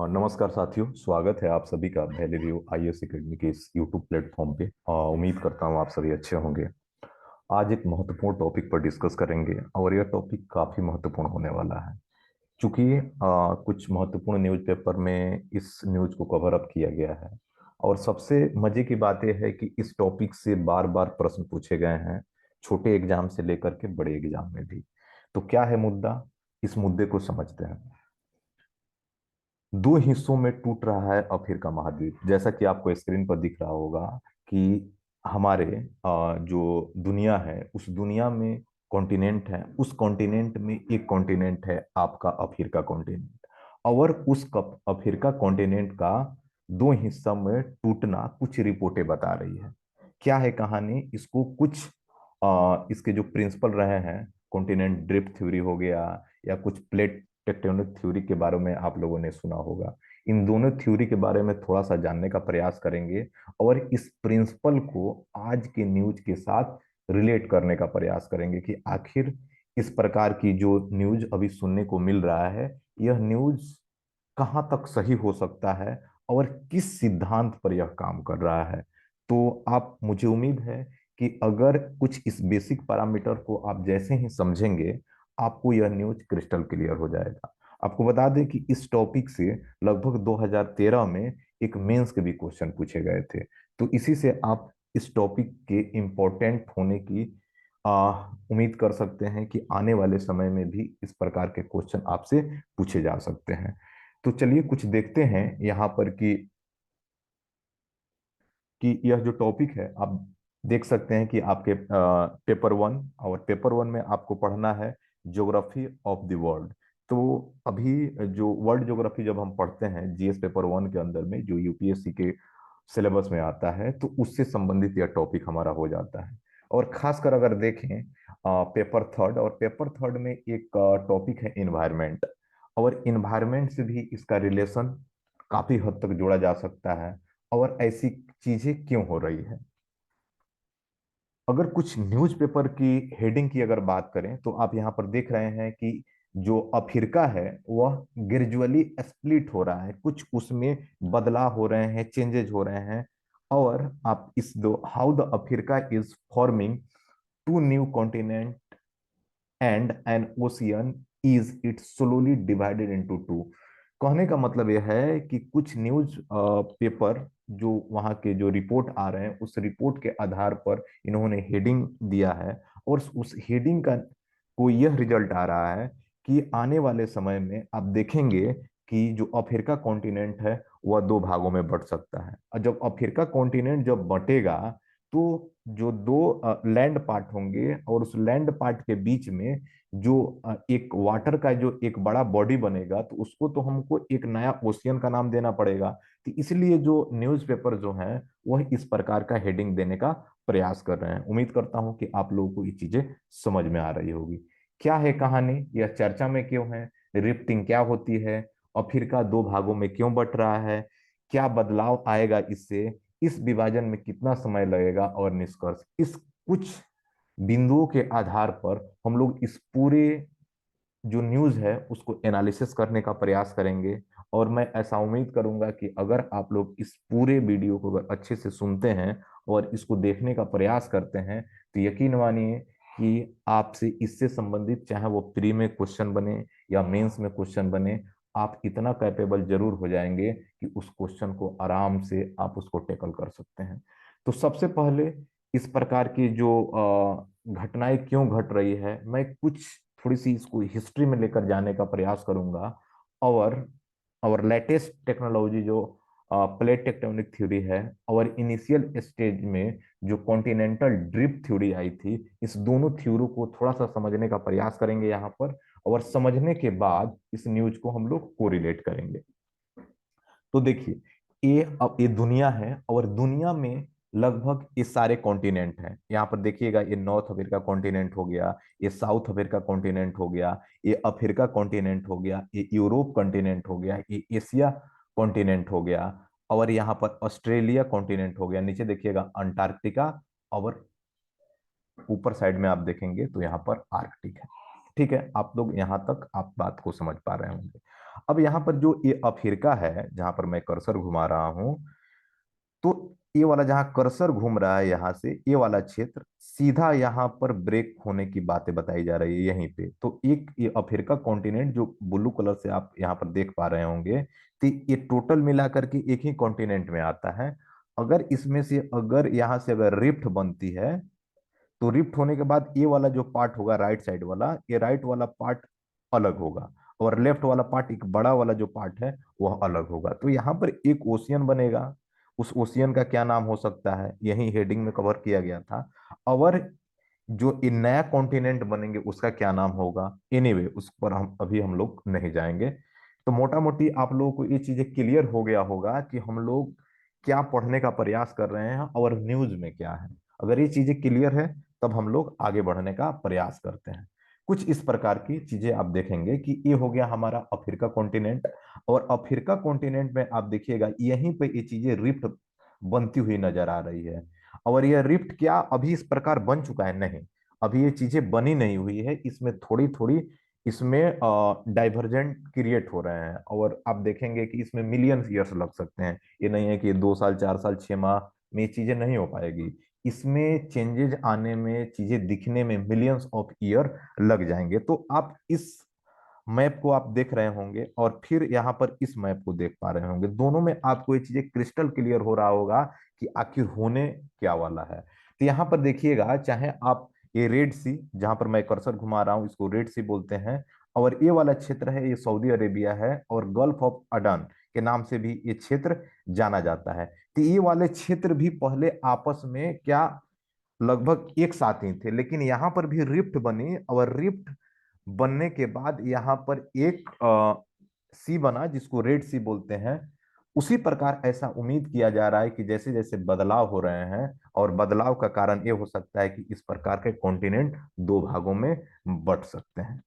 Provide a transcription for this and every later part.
नमस्कार साथियों, स्वागत है आप सभी का वैली व्यू आईएएस एकेडमी के इस यूट्यूब प्लेटफॉर्म पे। उम्मीद करता हूँ आप सभी अच्छे होंगे। आज एक महत्वपूर्ण टॉपिक पर डिस्कस करेंगे और यह टॉपिक काफी महत्वपूर्ण होने वाला है। चूंकि कुछ महत्वपूर्ण न्यूज़पेपर में इस न्यूज़ को कवर अप किया गया है और सबसे मजे की बात यह है कि इस टॉपिक से बार बार प्रश्न पूछे गए हैं, छोटे एग्जाम से लेकर के बड़े एग्जाम में भी। तो क्या है मुद्दा, इस मुद्दे को समझते हैं। दो हिस्सों में टूट रहा है अफ्रीका महाद्वीप। जैसा कि आपको स्क्रीन पर दिख रहा होगा कि हमारे जो दुनिया है, उस दुनिया में कॉन्टिनेंट है, उस कॉन्टिनेंट में एक कॉन्टिनेंट है आपका अफ्रीका कॉन्टिनेंट। और उस अफ्रीका कॉन्टिनेंट का दो हिस्सों में टूटना कुछ रिपोर्टें बता रही है। क्या है कहानी, इसको कुछ इसके जो प्रिंसिपल रहे हैं, कॉन्टिनेंट ड्रिफ्ट थ्योरी हो गया या कुछ प्लेट टेक्टोनिक थ्योरी के बारे में आप लोगों ने सुना होगा। इन दोनों थ्योरी के बारे में थोड़ा सा जानने का प्रयास करेंगे और इस प्रिंसिपल को आज के न्यूज के साथ रिलेट करने का प्रयास करेंगे कि आखिर इस प्रकार की जो न्यूज अभी सुनने को मिल रहा है, यह न्यूज कहाँ तक सही हो सकता है और किस सिद्धांत पर यह काम कर रहा है। तो आप, मुझे उम्मीद है कि अगर कुछ इस बेसिक पैरामीटर को आप जैसे ही समझेंगे, आपको यह न्यूज क्रिस्टल क्लियर हो जाएगा। आपको बता दें कि इस टॉपिक से लगभग 2013 में एक मेंस के भी क्वेश्चन पूछे गए थे। तो इसी से आप इस टॉपिक के इम्पोर्टेंट होने की उम्मीद कर सकते हैं कि आने वाले समय में भी इस प्रकार के क्वेश्चन आपसे पूछे जा सकते हैं। तो चलिए कुछ देखते हैं यहाँ पर कि यह जो टॉपिक है, आप देख सकते हैं कि आपके पेपर वन, और पेपर वन में आपको पढ़ना है ज्योग्राफी ऑफ द वर्ल्ड। तो अभी जो वर्ल्ड ज्योग्राफी जब हम पढ़ते हैं जीएस पेपर वन के अंदर में, जो यूपीएससी के सिलेबस में आता है, तो उससे संबंधित यह टॉपिक हमारा हो जाता है। और खासकर अगर देखें पेपर थर्ड, और पेपर थर्ड में एक टॉपिक है इन्वायरमेंट, और इन्वायरमेंट से भी इसका रिलेशन काफी हद तक जोड़ा जा सकता है। और ऐसी चीजें क्यों हो रही है, अगर कुछ न्यूज़पेपर की हेडिंग की अगर बात करें तो आप यहाँ पर देख रहे हैं कि जो अफ्रीका है वह ग्रेजुअली स्प्लिट हो रहा है, कुछ उसमें बदलाव हो रहे हैं, चेंजेज हो रहे हैं। और आप इस दो, how the Africa is forming two new continent and N ocean is it slowly divided into two. कहने का मतलब यह है कि कुछ न्यूज पेपर जो वहाँ के जो रिपोर्ट आ रहे हैं, उस रिपोर्ट के आधार पर इन्होंने हेडिंग दिया है, और उस हेडिंग का को यह रिजल्ट आ रहा है कि आने वाले समय में आप देखेंगे कि जो अफ्रीका कॉन्टिनेंट है वह दो भागों में बंट सकता है। और जब अफ्रीका कॉन्टिनेंट जब बंटेगा, तो जो दो लैंड पार्ट होंगे और उस लैंड पार्ट के बीच में जो एक वाटर का जो एक बड़ा बॉडी बनेगा, तो उसको तो हमको एक नया ओशियन का नाम देना पड़ेगा। तो इसलिए जो न्यूज़पेपर जो हैं वह इस प्रकार का हेडिंग देने का प्रयास कर रहे हैं। उम्मीद करता हूं कि आप लोगों को ये चीजें समझ में आ रही होगी। क्या है कहानी, यह चर्चा में क्यों है, रिफ्टिंग क्या होती है, अफ्रीका दो भागों में क्यों बट रहा है, क्या बदलाव आएगा इससे, इस विभाजन में कितना समय लगेगा, और निष्कर्ष, इस कुछ बिंदुओं के आधार पर हम लोग इस पूरे जो न्यूज़ है उसको एनालिसिस करने का प्रयास करेंगे। और मैं ऐसा उम्मीद करूंगा कि अगर आप लोग इस पूरे वीडियो को अगर अच्छे से सुनते हैं और इसको देखने का प्रयास करते हैं, तो यकीन मानिए कि आपसे इससे संबंधित, चाहे वो प्री में क्वेश्चन बने या मेंस में क्वेश्चन बने, आप इतना कैपेबल जरूर हो जाएंगे कि उस क्वेश्चन को आराम से आप उसको टेकल कर सकते हैं। तो सबसे पहले, इस प्रकार की जो घटनाएं क्यों घट रही है, मैं कुछ थोड़ी सी इसको हिस्ट्री में लेकर जाने का प्रयास करूंगा। और और लेटेस्ट टेक्नोलॉजी जो प्लेट टेक्टोनिक थ्योरी है, और इनिशियल स्टेज में जो कॉन्टिनेंटल ड्रिफ्ट थ्योरी आई थी, इस दोनों थ्योरी को थोड़ा सा समझने का प्रयास करेंगे यहाँ पर। और समझने के बाद इस न्यूज को हम लोग कोरिलेट करेंगे। तो देखिए, ये अब ये दुनिया है, और दुनिया में लगभग ये सारे कॉन्टिनेंट हैं। यहाँ पर देखिएगा, ये नॉर्थ अफ्रीका कॉन्टिनेंट हो गया, ये साउथ अफ्रीका कॉन्टिनेंट हो गया, ये अफ्रीका कॉन्टिनेंट हो गया, ये यूरोप कॉन्टिनेंट हो गया, ये एशिया कॉन्टिनेंट हो गया, और यहाँ पर ऑस्ट्रेलिया कॉन्टिनेंट हो गया। नीचे देखिएगा अंटार्कटिका, और ऊपर साइड में आप देखेंगे तो यहाँ पर आर्कटिक है। ठीक है, आप लोग यहाँ तक आप बात को समझ पा रहे होंगे। अब यहाँ पर जो ये अफ्रीका है जहां पर मैं कर्सर घुमा रहा हूँ, तो ये वाला जहां कर्सर घूम रहा है यहाँ से ये वाला क्षेत्र सीधा यहाँ पर ब्रेक होने की बातें बताई जा रही है यहीं पे। तो एक ये अफ्रीका कॉन्टिनेंट जो ब्लू कलर से आप यहाँ पर देख पा रहे होंगे, तो ये टोटल मिलाकर के एक ही कॉन्टिनेंट में आता है। अगर इसमें से अगर यहाँ से अगर रिफ्ट बनती है, तो रिफ्ट होने के बाद ये वाला जो पार्ट होगा राइट साइड वाला, ये राइट वाला पार्ट अलग होगा, और लेफ्ट वाला पार्ट एक बड़ा वाला जो पार्ट है वह अलग होगा। तो यहाँ पर एक ओशियन बनेगा। उस ओशियन का क्या नाम हो सकता है, यही हेडिंग में कवर किया गया था। और जो ये नया कॉन्टिनेंट बनेंगे उसका क्या नाम होगा, एनीवे उस पर हम लोग नहीं जाएंगे। तो मोटा मोटी आप लोगों को ये चीजें क्लियर हो गया होगा कि हम लोग क्या पढ़ने का प्रयास कर रहे हैं और न्यूज में क्या है। अगर ये चीजें क्लियर है तब हम लोग आगे बढ़ने का प्रयास करते हैं। कुछ इस प्रकार की चीजें आप देखेंगे कि ये हो गया हमारा अफ्रीका कॉन्टिनेंट। और अफ्रीका कॉन्टिनेंट में आप देखिएगा यहीं पे ये चीजें रिफ्ट बनती हुई नजर आ रही है। और यह रिफ्ट क्या अभी इस प्रकार बन चुका है, नहीं, अभी ये चीजें बनी नहीं हुई है, इसमें थोड़ी थोड़ी इसमें डाइवर्जेंट क्रिएट हो रहे हैं। और आप देखेंगे कि इसमें मिलियंस ईयर्स लग सकते हैं। ये नहीं है कि 2 साल 4 साल 6 माह में ये चीजें नहीं हो पाएगी। इसमें चेंजेस आने में, चीजें दिखने में मिलियंस ऑफ ईयर लग जाएंगे। तो आप इस मैप को आप देख रहे होंगे और फिर यहाँ पर इस मैप को देख पा रहे होंगे, दोनों में आपको ये चीजें क्रिस्टल क्लियर हो रहा होगा कि आखिर होने क्या वाला है। तो यहाँ पर देखिएगा, चाहे आप ये रेड सी जहां पर मैं कर्सर घुमा रहा हूँ इसको रेड सी बोलते हैं, और ये वाला क्षेत्र है ये सऊदी अरेबिया है, और गल्फ ऑफ अडन के नाम से भी ये क्षेत्र जाना जाता है। तो ये वाले क्षेत्र भी पहले आपस में क्या लगभग एक साथ ही थे, लेकिन यहाँ पर भी रिफ्ट बनी, और रिफ्ट बनने के बाद यहाँ पर एक सी बना जिसको रेड सी बोलते हैं। उसी प्रकार ऐसा उम्मीद किया जा रहा है कि जैसे जैसे बदलाव हो रहे हैं, और बदलाव का कारण ये हो सकता है कि इस प्रकार के कॉन्टिनेंट दो भागों में बंट सकते हैं।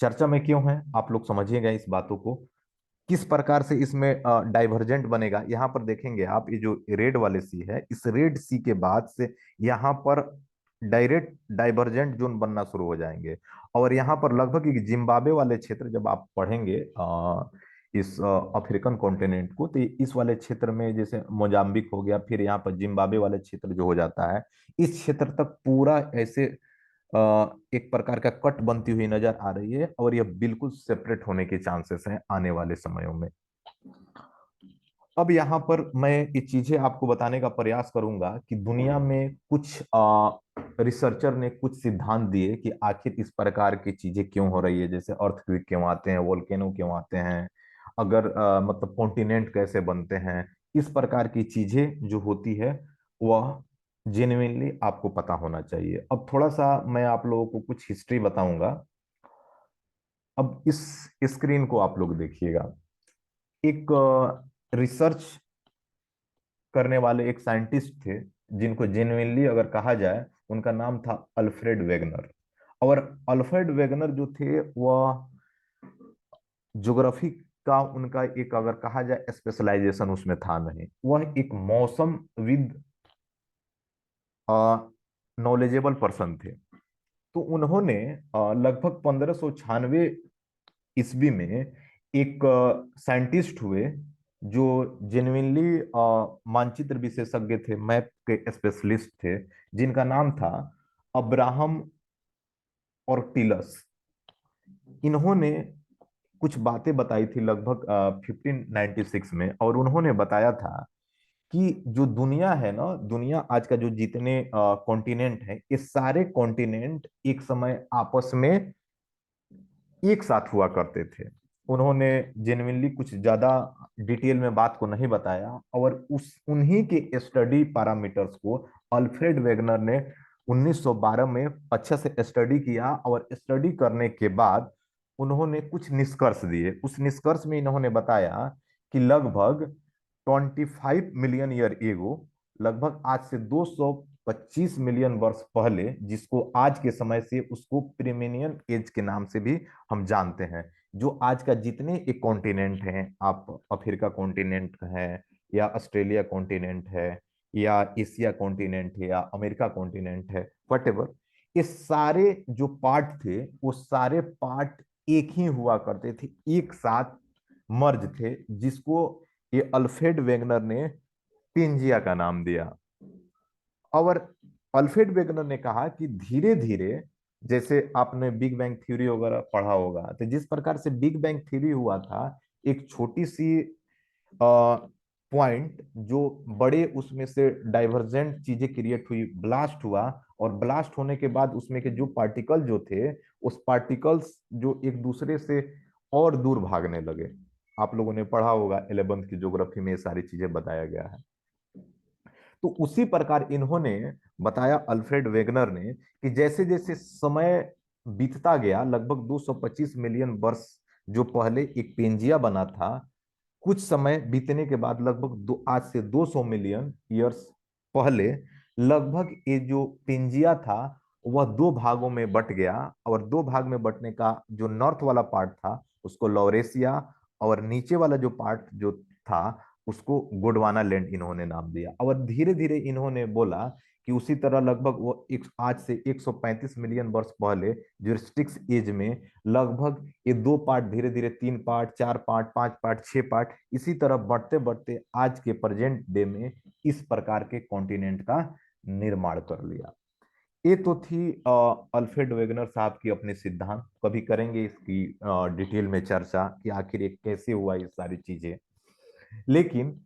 चर्चा में क्यों है आप लोग समझिएगा इस बातों को, किस प्रकार से इसमें डाइवर्जेंट बनेगा। यहाँ पर देखेंगे आप, ये जो रेड वाले सी है, इस रेड सी के बाद से यहाँ पर डायरेक्ट डाइवर्जेंट जोन बनना शुरू हो जाएंगे। और यहाँ पर लगभग एक जिम्बाब्वे वाले क्षेत्र जब आप पढ़ेंगे इस अफ्रीकन कॉन्टिनेंट को, तो इस वाले क्षेत्र में जैसे मोजाम्बिक हो गया, फिर यहाँ पर जिम्बाब्वे वाले क्षेत्र जो हो जाता है, इस क्षेत्र तक पूरा ऐसे एक प्रकार का कट बनती हुई नजर आ रही है। और यह बिल्कुल सेपरेट होने के चांसेस हैं आने वाले समयों में। अब यहाँ पर मैं ये चीजें आपको बताने का प्रयास करूंगा कि दुनिया में कुछ रिसर्चर ने कुछ सिद्धांत दिए कि आखिर इस प्रकार की चीजें क्यों हो रही है, जैसे अर्थक्वेक क्यों आते हैं, वोल्केनो क्यों आते हैं, अगर मतलब कॉन्टिनेंट कैसे बनते हैं। इस प्रकार की चीजें जो होती है वह जेन्युइनली आपको पता होना चाहिए। अब थोड़ा सा मैं आप लोगों को कुछ हिस्ट्री बताऊंगा। अब इस स्क्रीन को आप लोग देखिएगा, एक रिसर्च करने वाले एक साइंटिस्ट थे जिनको जेन्युइनली अगर कहा जाए, उनका नाम था अल्फ्रेड वेगनर। और अल्फ्रेड वेगनर जो थे वह ज्योग्राफी का उनका एक अगर कहा जाए स्पेशलाइजेशन उसमें था नहीं, वह एक मौसम विद नॉलेजेबल पर्सन थे। तो उन्होंने लगभग 1596 ईस्वी में एक साइंटिस्ट हुए जो जेन्युइनली मानचित्र विशेषज्ञ थे, मैप के स्पेशलिस्ट थे, जिनका नाम था अब्राहम ऑर्टिलस। इन्होंने कुछ बातें बताई थी लगभग 1596 में, और उन्होंने बताया था कि जो दुनिया है ना, दुनिया आज का जो जितने कॉन्टिनेंट है, ये सारे कॉन्टिनेंट एक समय आपस में एक साथ हुआ करते थे। उन्होंने जेन्युइनली कुछ ज्यादा डिटेल में बात को नहीं बताया, और उस उन्हीं के स्टडी पैरामीटर्स को अल्फ्रेड वेगनर ने 1912 में अच्छे से स्टडी किया। और स्टडी करने के बाद उन्होंने कुछ निष्कर्ष दिए। उस निष्कर्ष में इन्होंने बताया कि लगभग 25 मिलियन ईयर एगो, लगभग आज से 225 मिलियन वर्ष पहले, जिसको आज के समय से उसको प्रीमिनियन एज के नाम से भी हम जानते हैं, जो आज का जितने एक कॉन्टिनेंट हैं, आप अफ्रीका कॉन्टिनेंट है, या ऑस्ट्रेलिया कॉन्टिनेंट है, या एशिया कॉन्टिनेंट है, या अमेरिका कॉन्टिनेंट है, वट ये सारे जो पार्ट थे वो सारे पार्ट एक ही हुआ करते थे, एक साथ मर्ज थे, जिसको ये अल्फ्रेड वेगनर ने पेंजिया का नाम दिया। और अल्फ्रेड वेगनर ने कहा कि धीरे धीरे, जैसे आपने बिग बैंग थ्योरी वगैरह पढ़ा होगा, तो जिस प्रकार से बिग बैंग थ्योरी हुआ था, एक छोटी सी पॉइंट जो बड़े उसमें से डाइवर्जेंट चीजें क्रिएट हुई, ब्लास्ट हुआ, और ब्लास्ट होने के बाद उसमें के जो पार्टिकल जो थे, उस पार्टिकल्स जो एक दूसरे से और दूर भागने लगे। आप लोगों ने पढ़ा होगा 11th की ज्योग्राफी में ये सारी चीजें बताया गया है। तो उसी प्रकार इन्होंने बताया, अल्फ्रेड वेगनर ने, कि जैसे जैसे समय बीतता गया, लगभग 225 मिलियन वर्ष जो पहले एक पेंजिया बना था, कुछ समय बीतने के बाद, लगभग आज से 200 मिलियन ईयर्स पहले, लगभग ये जो पेंजिया था वह दो भागों में बट गया। और दो भाग में बटने का जो नॉर्थ वाला पार्ट था उसको लॉरेशिया, और नीचे वाला जो पार्ट जो था उसको गोंडवाना लैंड इन्होंने नाम दिया। और धीरे धीरे इन्होंने बोला कि उसी तरह लगभग वो एक आज से 135 मिलियन वर्ष पहले ज्यूरिस्टिक्स एज में, लगभग ये दो पार्ट धीरे धीरे तीन पार्ट, चार पार्ट, पांच पार्ट, छह पार्ट, इसी तरह बढ़ते बढ़ते आज के प्रेजेंट डे में इस प्रकार के कॉन्टिनेंट का निर्माण कर लिया। ये तो थी अल्फ्रेड वेगनर साहब की अपने सिद्धांत। कभी करेंगे इसकी डिटेल में चर्चा कि आखिर ये कैसे हुआ ये सारी चीजें। लेकिन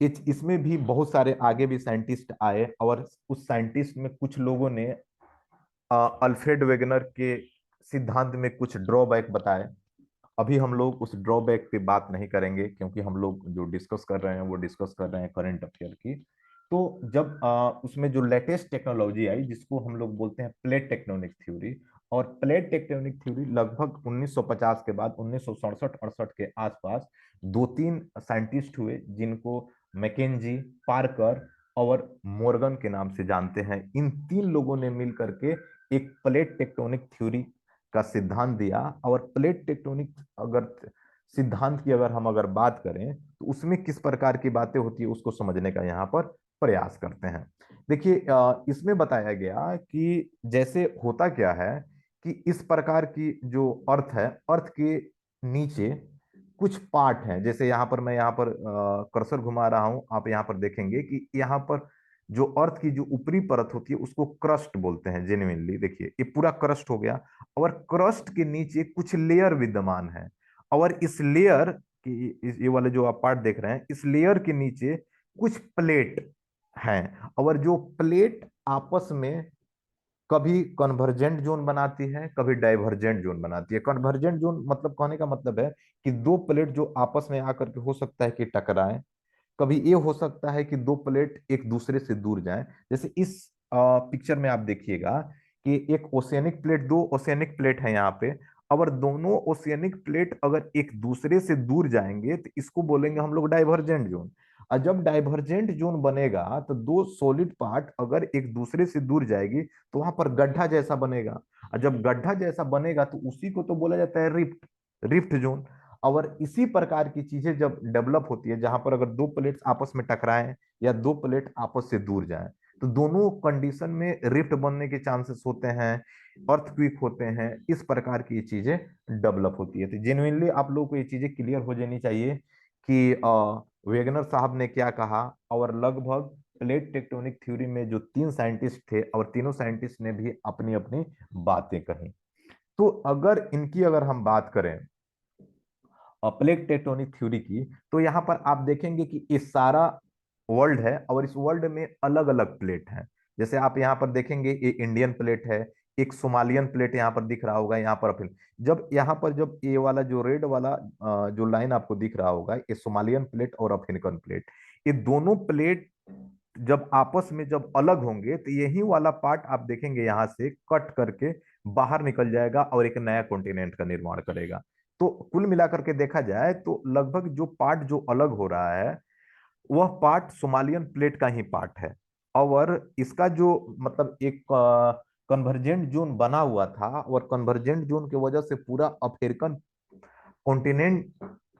इसमें भी बहुत सारे आगे भी साइंटिस्ट आए, और उस साइंटिस्ट में कुछ लोगों ने अल्फ्रेड वेगनर के सिद्धांत में कुछ ड्रॉबैक बताए। अभी हम लोग उस ड्रॉबैक पे बात नहीं करेंगे, क्योंकि हम लोग जो डिस्कस कर रहे हैं वो डिस्कस कर रहे हैं करंट अफेयर की। तो जब उसमें जो लेटेस्ट टेक्नोलॉजी आई, जिसको हम लोग बोलते हैं प्लेट टेक्टोनिक थ्योरी, और प्लेट टेक्टोनिक थ्योरी लगभग 1950 के बाद 1967-68 के आसपास दो तीन साइंटिस्ट हुए, जिनको मैकेंजी, पार्कर और मॉर्गन के नाम से जानते हैं। इन तीन लोगों ने मिल करके एक प्लेट टेक्टोनिक थ्योरी का सिद्धांत दिया। और प्लेट टेक्टोनिक अगर सिद्धांत की अगर हम अगर बात करें, तो उसमें किस प्रकार की बातें होती है उसको समझने का यहाँ पर प्रयास करते हैं। देखिए, इसमें बताया गया कि जैसे होता क्या है कि इस प्रकार की जो अर्थ है, अर्थ के नीचे कुछ पार्ट हैं। जैसे यहाँ पर मैं यहाँ पर कर्सर घुमा रहा हूं, आप यहाँ पर देखेंगे कि यहाँ पर जो अर्थ की जो ऊपरी परत होती है उसको क्रस्ट बोलते हैं। जेन्युइनली देखिए, ये पूरा क्रस्ट हो गया, और क्रस्ट के नीचे कुछ लेयर विद्यमान है। और इस लेयर की ये वाले जो आप पार्ट देख रहे हैं, इस लेयर के नीचे कुछ प्लेट हैं। और जो प्लेट आपस में कभी कन्वर्जेंट जोन बनाती है, कभी डाइवर्जेंट जोन बनाती है। कन्वर्जेंट जोन मतलब, कहने का मतलब है कि दो प्लेट जो आपस में आकर के हो सकता है कि टकराएं, कभी ये हो सकता है कि दो प्लेट एक दूसरे से दूर जाएं। जैसे इस पिक्चर में आप देखिएगा कि एक ओशियनिक प्लेट, दो ओशियनिक प्लेट है यहाँ पे। अगर दोनों ओशियनिक प्लेट अगर एक दूसरे से दूर जाएंगे तो इसको बोलेंगे हम लोग डाइवर्जेंट जोन। और जब डाइवर्जेंट जोन बनेगा तो दो सॉलिड पार्ट अगर एक दूसरे से दूर जाएगी तो वहां पर गड्ढा जैसा बनेगा। और जब गड्ढा जैसा बनेगा तो उसी को तो बोला जाता है रिफ्ट, रिफ्ट जोन। और इसी प्रकार की चीजें जब डेवलप होती है, जहां पर अगर दो प्लेट्स आपस में टकराएं या दो प्लेट आपस से दूर जाएं, तो दोनों कंडीशन में रिफ्ट बनने के चांसेस होते हैं, अर्थक्वेक होते हैं। इस प्रकार की ये चीजें डेवलप होती है। तो जेन्युइनली आप लोगों को ये चीजें क्लियर हो जानी चाहिए कि वेगनर साहब ने क्या कहा। और लगभग प्लेट टेक्टोनिक थ्योरी में जो तीन साइंटिस्ट थे, और तीनों साइंटिस्ट ने भी अपनी अपनी बातें कही। तो अगर इनकी अगर हम बात करें प्लेट टेक्टोनिक थ्योरी की, तो यहां पर आप देखेंगे कि ये सारा वर्ल्ड है, और इस वर्ल्ड में अलग अलग प्लेट हैं। जैसे आप यहाँ पर देखेंगे, ये इंडियन प्लेट है, एक सोमालियन प्लेट यहाँ पर दिख रहा होगा। यहाँ पर फिर जब यहाँ पर जब ये वाला जो रेड वाला जो लाइन आपको दिख रहा होगा, ये सोमालियन प्लेट और अफ्रीकन प्लेट, ये दोनों प्लेट जब आपस में जब अलग होंगे तो यही वाला पार्ट आप देखेंगे यहाँ से कट करके बाहर निकल जाएगा और एक नया कॉन्टिनेंट का निर्माण करेगा। तो कुल मिलाकर के देखा जाए तो लगभग जो पार्ट जो अलग हो रहा है वह पार्ट सोमालियन प्लेट का ही पार्ट है। और इसका जो मतलब एक कन्वर्जेंट जोन बना हुआ था, और कन्वर्जेंट जोन की वजह से पूरा अफ्रीकन कॉन्टिनेंट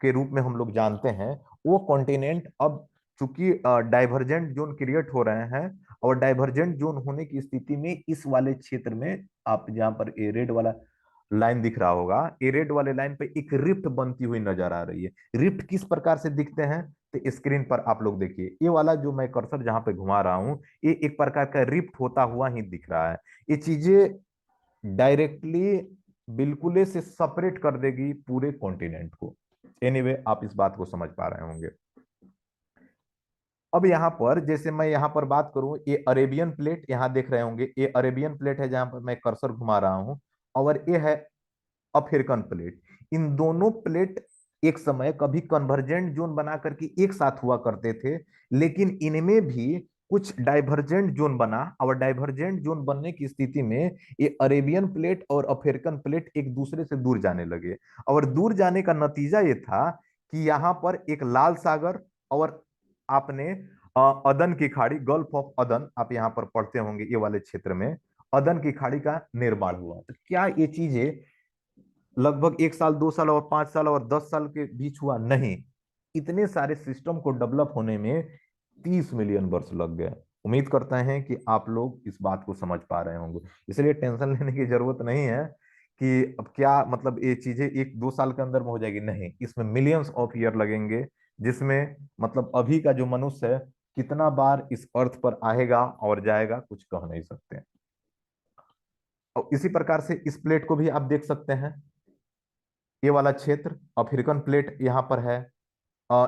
के रूप में हम लोग जानते हैं, वो कॉन्टिनेंट अब चूंकि डाइवर्जेंट जोन क्रिएट हो रहे हैं, और डाइवर्जेंट जोन होने की स्थिति में इस वाले क्षेत्र में आप जहां पर रेड वाला लाइन दिख रहा होगा, ये रेड वाले लाइन पे एक रिफ्ट बनती हुई नजर आ रही है। रिफ्ट किस प्रकार से दिखते हैं, तो स्क्रीन पर आप लोग देखिए, ये वाला जो मैं कर्सर जहां पे घुमा रहा हूं, ये एक प्रकार का रिफ्ट होता हुआ ही दिख रहा है। ये चीजें डायरेक्टली बिल्कुल से सेपरेट कर देगी पूरे कॉन्टिनेंट को। एनीवे आप इस बात को समझ पा रहे होंगे। अब यहां पर जैसे मैं यहां पर बात करूं, ये अरेबियन प्लेट यहां देख रहे होंगे, ये अरेबियन प्लेट है जहां पर मैं कर्सर घुमा रहा हूं, और ये है अफ्रीकन प्लेट। इन दोनों प्लेट एक समय कभी कन्वर्जेंट जोन बना करके एक साथ हुआ करते थे, लेकिन इनमें भी कुछ डाइवर्जेंट जोन बना, और डाइवर्जेंट जोन बनने की स्थिति में ये अरेबियन प्लेट और अफ्रीकन प्लेट एक दूसरे से दूर जाने लगे। और दूर जाने का नतीजा ये था कि यहाँ पर एक लाल सागर, और आपने अदन की खाड़ी, गल्फ ऑफ अदन आप यहाँ पर पढ़ते होंगे, ये वाले क्षेत्र में अदन की खाड़ी का निर्माण हुआ। तो क्या ये चीजें लगभग 1 साल, 2 साल और 5 साल और 10 साल के बीच हुआ? नहीं, इतने सारे सिस्टम को डेवलप होने में 30 मिलियन वर्ष लग गए। उम्मीद करते हैं कि आप लोग इस बात को समझ पा रहे होंगे, इसलिए टेंशन लेने की जरूरत नहीं है कि अब क्या मतलब ये चीजें 1-2 साल के अंदर में हो जाएगी। नहीं, इसमें मिलियंस ऑफ ईयर लगेंगे, जिसमें मतलब अभी का जो मनुष्य है कितना बार इस अर्थ पर आएगा और जाएगा कुछ कह नहीं सकते। और इसी प्रकार से इस प्लेट को भी आप देख सकते हैं, ये वाला क्षेत्र अफ्रीकन प्लेट यहाँ पर है,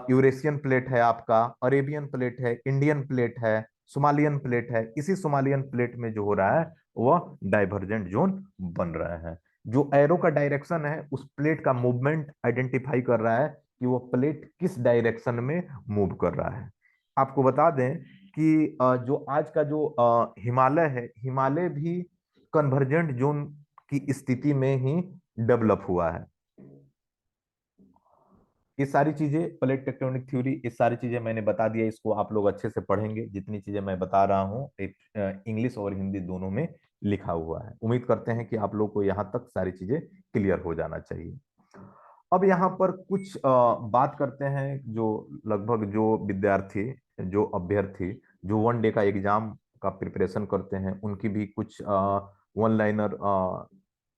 यूरेशियन प्लेट है आपका, अरेबियन प्लेट है, इंडियन प्लेट है, सोमालियन प्लेट है। इसी सोमालियन प्लेट में जो हो रहा है वह डाइवर्जेंट जोन बन रहे हैं। जो एरो का डायरेक्शन है उस प्लेट का मूवमेंट आइडेंटिफाई कर रहा है कि वो प्लेट किस डायरेक्शन में मूव कर रहा है। आपको बता दें कि जो आज का जो हिमालय है, हिमालय भी कन्वर्जेंट जोन की स्थिति में ही डेवलप हुआ है। ये सारी चीजें प्लेट टेक्टोनिक थ्योरी, ये सारी चीजें मैंने बता दिया, इसको आप लोग अच्छे से पढ़ेंगे। जितनी चीजें मैं बता रहा हूँ इंग्लिश और हिंदी दोनों में लिखा हुआ है। उम्मीद करते हैं कि आप लोग को यहाँ तक सारी चीजें क्लियर हो जाना चाहिए। अब यहाँ पर कुछ बात करते हैं, जो लगभग जो विद्यार्थी, जो अभ्यर्थी जो 1 डे का एग्जाम का प्रिपरेशन करते हैं, उनकी भी कुछ वन लाइनर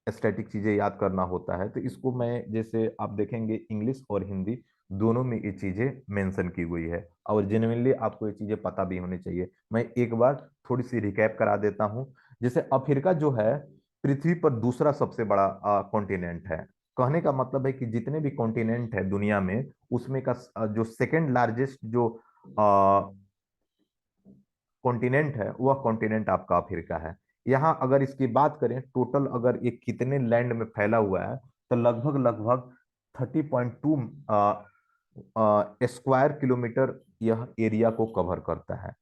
स्टैटिक चीजें याद करना होता है। तो इसको मैं, जैसे आप देखेंगे इंग्लिश और हिंदी दोनों में ये चीजें मेंशन की हुई है, और जेन्युइनली आपको ये चीजें पता भी होनी चाहिए। मैं एक बार थोड़ी सी रिकैप करा देता हूं। जैसे अफ्रीका जो है पृथ्वी पर दूसरा सबसे बड़ा कॉन्टिनेंट है। कहने का मतलब है कि जितने भी कॉन्टिनेंट है दुनिया में, उसमें का जो सेकेंड लार्जेस्ट जो कॉन्टिनेंट है वह कॉन्टिनेंट आपका अफ्रीका है। यहाँ अगर इसकी बात करें टोटल, अगर ये कितने लैंड में फैला हुआ है, तो लगभग लगभग 30.2 स्क्वायर किलोमीटर यह एरिया को कवर करता है।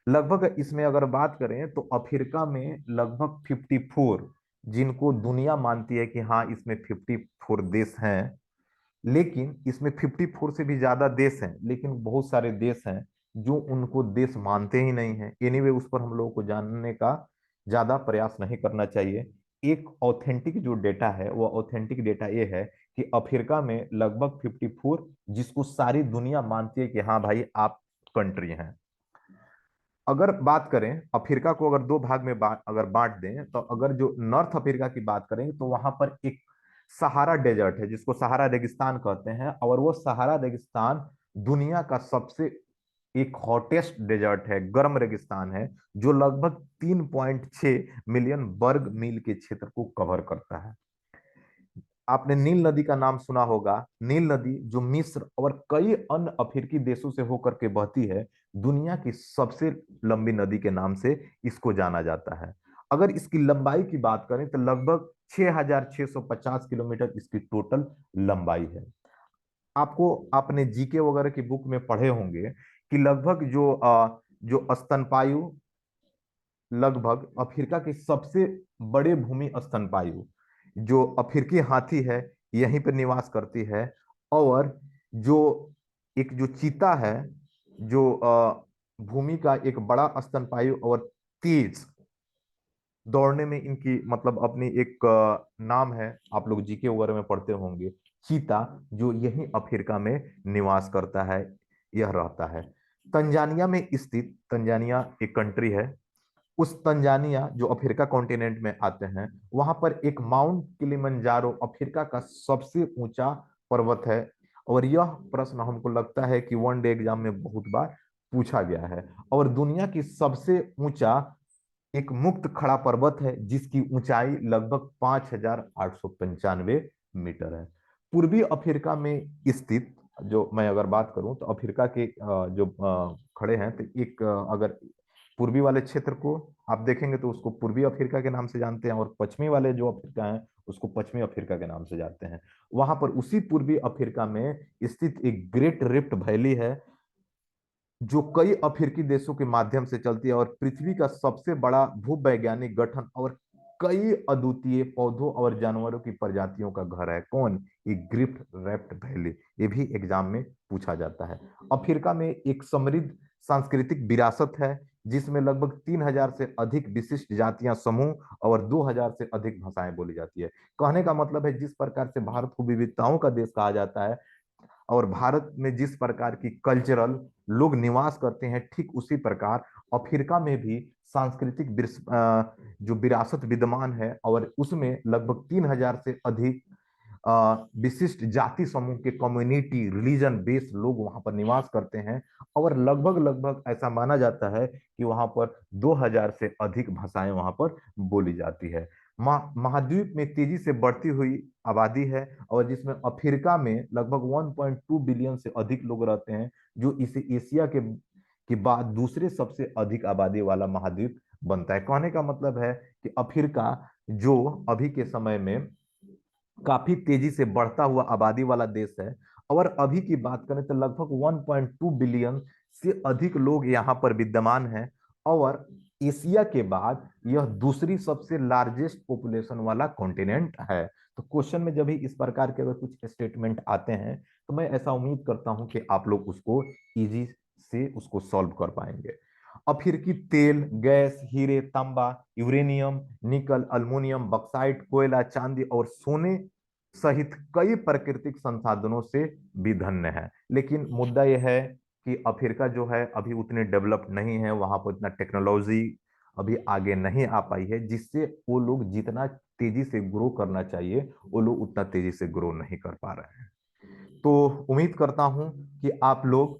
लगभग इसमें अगर बात करें तो अफ्रीका में लगभग 54, जिनको दुनिया मानती है कि हाँ इसमें 54 देश हैं, लेकिन इसमें 54 से भी ज्यादा देश हैं, लेकिन बहुत सारे देश हैं जो उनको देश मानते ही नहीं है। एनीवे उस पर हम लोगों को जानने का ज्यादा प्रयास नहीं करना चाहिए। एक ऑथेंटिक जो डेटा है वो ऑथेंटिक डेटा ये है कि अफ्रीका में लगभग 54, जिसको सारी दुनिया मानती है कि हाँ भाई आप कंट्री हैं। अगर बात करें अफ्रीका को, अगर 2 भाग में अगर बांट दें, तो अगर जो नॉर्थ अफ्रीका की बात करें तो वहां पर एक सहारा डेजर्ट है, जिसको सहारा रेगिस्तान कहते हैं, और वो सहारा रेगिस्तान दुनिया का सबसे एक हॉटेस्ट डेजर्ट है, गर्म रेगिस्तान है, जो लगभग 3.6 मिलियन वर्ग मील के क्षेत्र को कवर करता है। आपने नील नदी का नाम सुना होगा। नील नदी जो मिस्र और कई अन्य अफ्रीकी देशों से होकर के बहती है, दुनिया की सबसे लंबी नदी के नाम से इसको जाना जाता है। अगर इसकी लंबाई की बात करें तो लगभग 6,650 किलोमीटर इसकी टोटल लंबाई है। आपको आपने जीके वगैरह की बुक में पढ़े होंगे कि लगभग जो स्तनपायु, लगभग अफ्रीका के सबसे बड़े भूमि स्तनपायु जो अफ्रीकी हाथी है यहीं पर निवास करती है। और जो एक जो चीता है, जो भूमि का एक बड़ा स्तनपायु और तेज दौड़ने में इनकी मतलब अपनी एक नाम है, आप लोग जीके वगैरह में पढ़ते होंगे, चीता, जो यही अफ्रीका में निवास करता है, यह रहता है। तंजानिया में स्थित, तंजानिया एक कंट्री है, उस तंजानिया जो अफ्रीका कॉन्टिनेंट में आते हैं, वहां पर एक माउंट किलिमंजारो अफ्रीका का सबसे ऊंचा पर्वत है। और यह प्रश्न हमको लगता है कि वन डे एग्जाम में बहुत बार पूछा गया है। और दुनिया की सबसे ऊंचा एक मुक्त खड़ा पर्वत है जिसकी ऊंचाई लगभग 5,895 मीटर है। पूर्वी अफ्रीका में स्थित, जो मैं अगर बात करूं तो अफ्रीका के जो खड़े हैं, तो एक अगर पूर्वी वाले क्षेत्र को आप देखेंगे तो उसको पूर्वी अफ्रीका के नाम से जानते हैं, और पश्चिमी वाले जो अफ्रीका है उसको पश्चिमी अफ्रीका के नाम से जानते हैं। वहां पर उसी पूर्वी अफ्रीका में स्थित एक ग्रेट रिफ्ट वैली है जो कई अफ्रीकी देशों के माध्यम से चलती है, और पृथ्वी का सबसे बड़ा भूवैज्ञानिक गठन और कई अद्वितीय पौधों और जानवरों की प्रजातियों का घर है। कौन? ये ग्रिफ्ट रेफ्ट वैली। ये भी एग्जाम में पूछा जाता है। अफ्रीका में एक समृद्ध सांस्कृतिक विरासत है जिसमें लगभग 3,000 से अधिक विशिष्ट जातियां, समूह और 2,000 से अधिक भाषाएं बोली जाती है। कहने का मतलब है जिस प्रकार से भारत को विविधताओं का देश कहा जाता है, और भारत में जिस प्रकार की कल्चरल लोग निवास करते हैं, ठीक उसी प्रकार अफ्रीका में भी सांस्कृतिक जो विरासत विद्यमान है, और उसमें लगभग 3,000 से अधिक विशिष्ट जाति समूह के कम्युनिटी रिलीजन बेस्ड लोग वहां पर निवास करते हैं। और लगभग लगभग ऐसा माना जाता है कि वहां पर 2,000 से अधिक भाषाएं वहां पर बोली जाती है। महाद्वीप में तेजी से बढ़ती हुई आबादी है, और जिसमें अफ्रीका में लगभग 1.2 बिलियन से अधिक लोग रहते हैं, जो इसे एशिया के बाद दूसरे सबसे अधिक आबादी वाला महाद्वीप बनता है। कहने का मतलब है कि अफ्रीका जो अभी के समय में काफी तेजी से बढ़ता हुआ आबादी वाला देश है, और अभी की बात करें तो लगभग 1.2 बिलियन से अधिक लोग यहाँ पर विद्यमान हैं, और एशिया के बाद यह दूसरी सबसे लार्जेस्ट पॉपुलेशन वाला कॉन्टिनेंट है। तो क्वेश्चन में जब भी इस प्रकार के अगर कुछ स्टेटमेंट आते हैं, तो मैं ऐसा उम्मीद करता हूं कि आप लोग उसको इजी से उसको सॉल्व कर पाएंगे। अफ्रीकी तेल, गैस, हीरे, तांबा, यूरेनियम, निकल, अल्मुनियम, बक्साइट, कोयला, चांदी और सोने सहित कई प्राकृतिक संसाधनों से भी धन्य है। लेकिन मुद्दा यह है कि अफ्रीका जो है अभी उतने डेवलप नहीं है, वहां पर इतना टेक्नोलॉजी अभी आगे नहीं आ पाई है, जिससे वो लोग जितना तेजी से ग्रो करना चाहिए वो लोग उतना तेजी से ग्रो नहीं कर पा रहे हैं। तो उम्मीद करता हूं कि आप लोग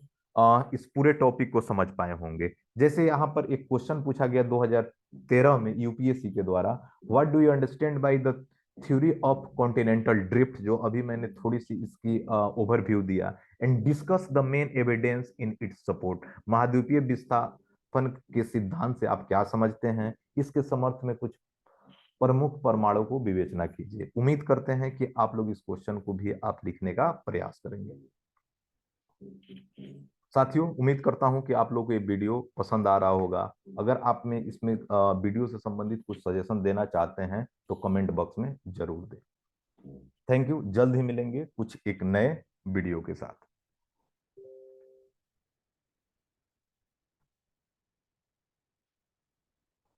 इस पूरे टॉपिक को समझ पाए होंगे। जैसे यहाँ पर एक क्वेश्चन पूछा गया 2013 में यूपीएससी के द्वारा, what do you understand by the theory of continental drift, जो अभी मैंने थोड़ी सी इसकी ओवरव्यू दिया, and discuss the main evidence in its support. महाद्वीपीय विस्थापन के सिद्धांत से आप क्या समझते हैं, इसके समर्थ में कुछ प्रमुख प्रमाणों को विवेचना कीजिए। उम्मीद करते हैं कि आप लोग इस क्वेश्चन को भी आप लिखने का प्रयास करेंगे। साथियों, उम्मीद करता हूं कि आप लोगों को ये वीडियो पसंद आ रहा होगा। अगर आप में इसमें वीडियो से संबंधित कुछ सजेशन देना चाहते हैं तो कमेंट बॉक्स में जरूर दें। Thank you. जल्द ही मिलेंगे कुछ एक नए वीडियो के साथ।